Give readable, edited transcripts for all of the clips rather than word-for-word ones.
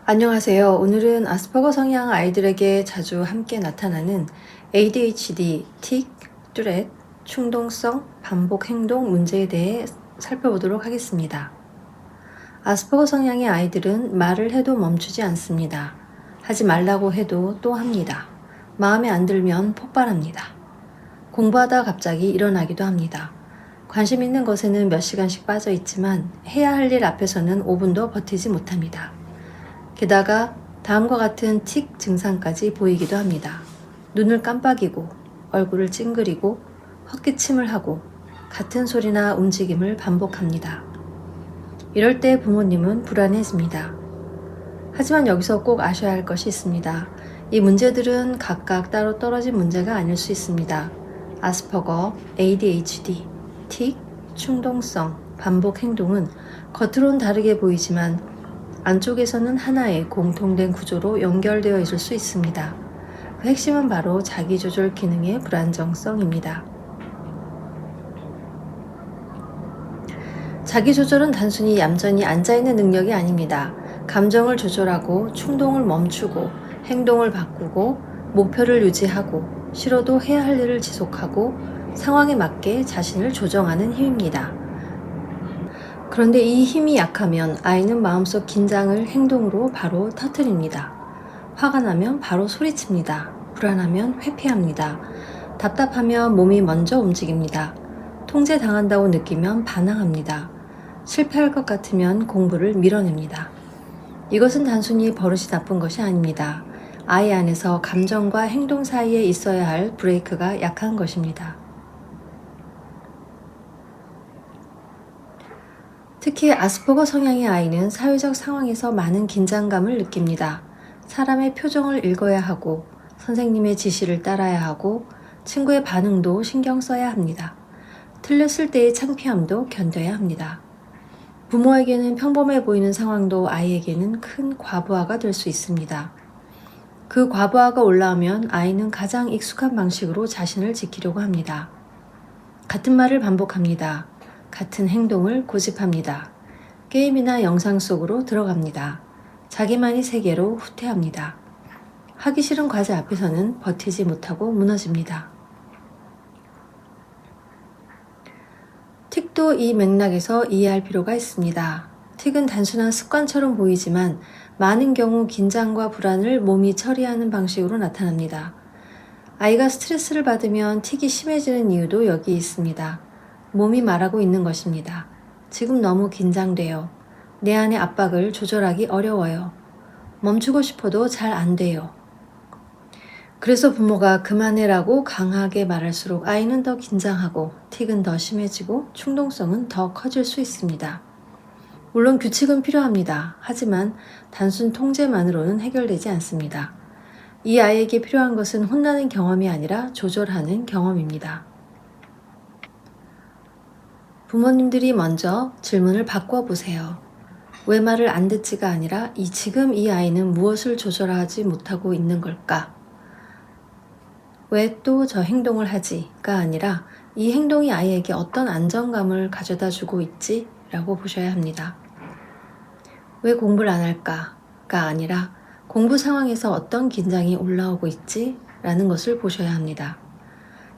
안녕하세요. 오늘은 아스퍼거 성향 아이들에게 자주 함께 나타나는 ADHD, 틱, 뚜렛, 충동성, 반복 행동 문제에 대해 살펴보도록 하겠습니다. 아스퍼거 성향의 아이들은 말을 해도 멈추지 않습니다. 하지 말라고 해도 또 합니다. 마음에 안 들면 폭발합니다. 공부하다 갑자기 일어나기도 합니다. 관심 있는 것에는 몇 시간씩 빠져 있지만 해야 할 일 앞에서는 5분도 버티지 못합니다. 게다가 다음과 같은 틱 증상까지 보이기도 합니다. 눈을 깜빡이고 얼굴을 찡그리고 헛기침을 하고 같은 소리나 움직임을 반복합니다. 이럴 때 부모님은 불안해집니다. 하지만 여기서 꼭 아셔야 할 것이 있습니다. 이 문제들은 각각 따로 떨어진 문제가 아닐 수 있습니다. 아스퍼거, ADHD, 틱, 충동성, 반복 행동은 겉으론 다르게 보이지만 안쪽에서는 하나의 공통된 구조로 연결되어 있을 수 있습니다. 그 핵심은 바로 자기조절 기능의 불안정성입니다. 자기조절은 단순히 얌전히 앉아있는 능력이 아닙니다. 감정을 조절하고 충동을 멈추고 행동을 바꾸고 목표를 유지하고 싫어도 해야 할 일을 지속하고 상황에 맞게 자신을 조정하는 힘입니다. 그런데 이 힘이 약하면 아이는 마음속 긴장을 행동으로 바로 터뜨립니다. 화가 나면 바로 소리칩니다. 불안하면 회피합니다. 답답하면 몸이 먼저 움직입니다. 통제당한다고 느끼면 반항합니다. 실패할 것 같으면 공부를 밀어냅니다. 이것은 단순히 버릇이 나쁜 것이 아닙니다. 아이 안에서 감정과 행동 사이에 있어야 할 브레이크가 약한 것입니다. 특히 아스퍼거 성향의 아이는 사회적 상황에서 많은 긴장감을 느낍니다. 사람의 표정을 읽어야 하고 선생님의 지시를 따라야 하고 친구의 반응도 신경 써야 합니다. 틀렸을 때의 창피함도 견뎌야 합니다. 부모에게는 평범해 보이는 상황도 아이에게는 큰 과부하가 될 수 있습니다. 그 과부하가 올라오면 아이는 가장 익숙한 방식으로 자신을 지키려고 합니다. 같은 말을 반복합니다. 같은 행동을 고집합니다. 게임이나 영상 속으로 들어갑니다. 자기만의 세계로 후퇴합니다. 하기 싫은 과제 앞에서는 버티지 못하고 무너집니다. 틱도 이 맥락에서 이해할 필요가 있습니다. 틱은 단순한 습관처럼 보이지만 많은 경우 긴장과 불안을 몸이 처리하는 방식으로 나타납니다. 아이가 스트레스를 받으면 틱이 심해지는 이유도 여기 있습니다. 몸이 말하고 있는 것입니다. 지금 너무 긴장돼요. 내 안의 압박을 조절하기 어려워요. 멈추고 싶어도 잘 안 돼요. 그래서 부모가 그만해라고 강하게 말할수록 아이는 더 긴장하고 틱은 더 심해지고 충동성은 더 커질 수 있습니다. 물론 규칙은 필요합니다. 하지만 단순 통제만으로는 해결되지 않습니다. 이 아이에게 필요한 것은 혼나는 경험이 아니라 조절하는 경험입니다. 부모님들이 먼저 질문을 바꿔보세요. 왜 말을 안 듣지가 아니라 지금 이 아이는 무엇을 조절하지 못하고 있는 걸까? 왜 또 저 행동을 하지가 아니라 이 행동이 아이에게 어떤 안정감을 가져다 주고 있지? 라고 보셔야 합니다. 왜 공부를 안 할까가 아니라 공부 상황에서 어떤 긴장이 올라오고 있지? 라는 것을 보셔야 합니다.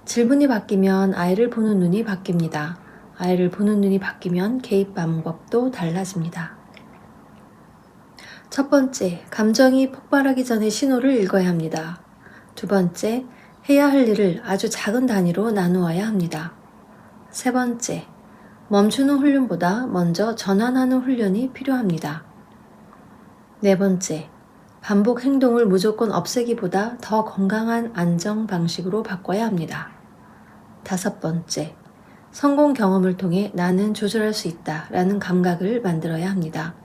질문이 바뀌면 아이를 보는 눈이 바뀝니다. 아이를 보는 눈이 바뀌면 개입 방법도 달라집니다. 첫 번째, 감정이 폭발하기 전에 신호를 읽어야 합니다. 두 번째, 해야 할 일을 아주 작은 단위로 나누어야 합니다. 세 번째, 멈추는 훈련보다 먼저 전환하는 훈련이 필요합니다. 네 번째, 반복 행동을 무조건 없애기보다 더 건강한 안정 방식으로 바꿔야 합니다. 다섯 번째, 성공 경험을 통해 나는 조절할 수 있다라는 감각을 만들어야 합니다.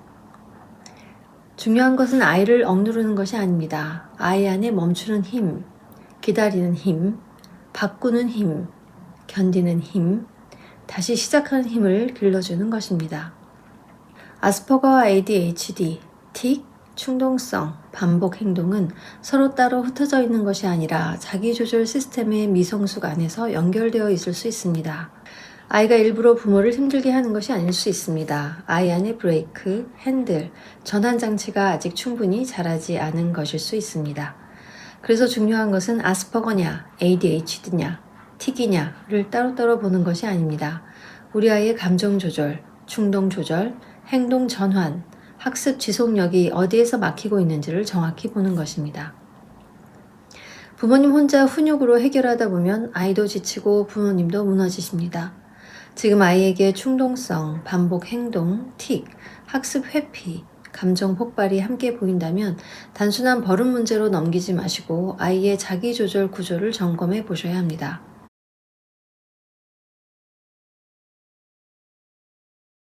중요한 것은 아이를 억누르는 것이 아닙니다. 아이 안에 멈추는 힘, 기다리는 힘, 바꾸는 힘, 견디는 힘, 다시 시작하는 힘을 길러주는 것입니다. 아스퍼거와 ADHD, 틱, 충동성, 반복 행동은 서로 따로 흩어져 있는 것이 아니라 자기조절 시스템의 미성숙 안에서 연결되어 있을 수 있습니다. 아이가 일부러 부모를 힘들게 하는 것이 아닐 수 있습니다. 아이 안의 브레이크, 핸들, 전환 장치가 아직 충분히 자라지 않은 것일 수 있습니다. 그래서 중요한 것은 아스퍼거냐, ADHD냐, 틱이냐를 따로따로 보는 것이 아닙니다. 우리 아이의 감정 조절, 충동 조절, 행동 전환, 학습 지속력이 어디에서 막히고 있는지를 정확히 보는 것입니다. 부모님 혼자 훈육으로 해결하다 보면 아이도 지치고 부모님도 무너지십니다. 지금 아이에게 충동성, 반복 행동, 틱, 학습 회피, 감정 폭발이 함께 보인다면 단순한 버릇 문제로 넘기지 마시고 아이의 자기조절 구조를 점검해 보셔야 합니다.